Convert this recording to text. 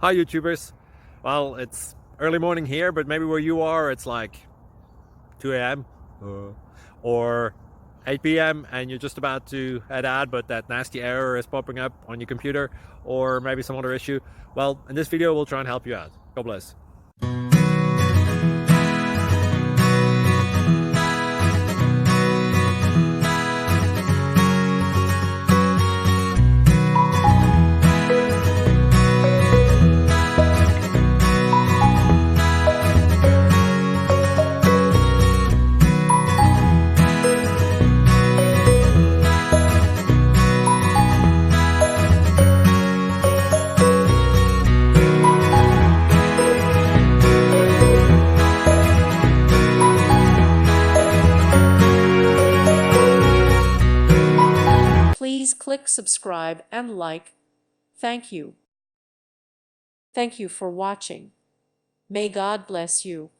Hi YouTubers. Well, it's early morning here, but maybe where you are it's like 2 a.m. or 8 p.m. and you're just about to head out, but that nasty error is popping up on your computer, or maybe some other issue. Well, in this video we'll try and help you out. God bless. Please click subscribe and like. Thank you. Thank you for watching. May God bless you.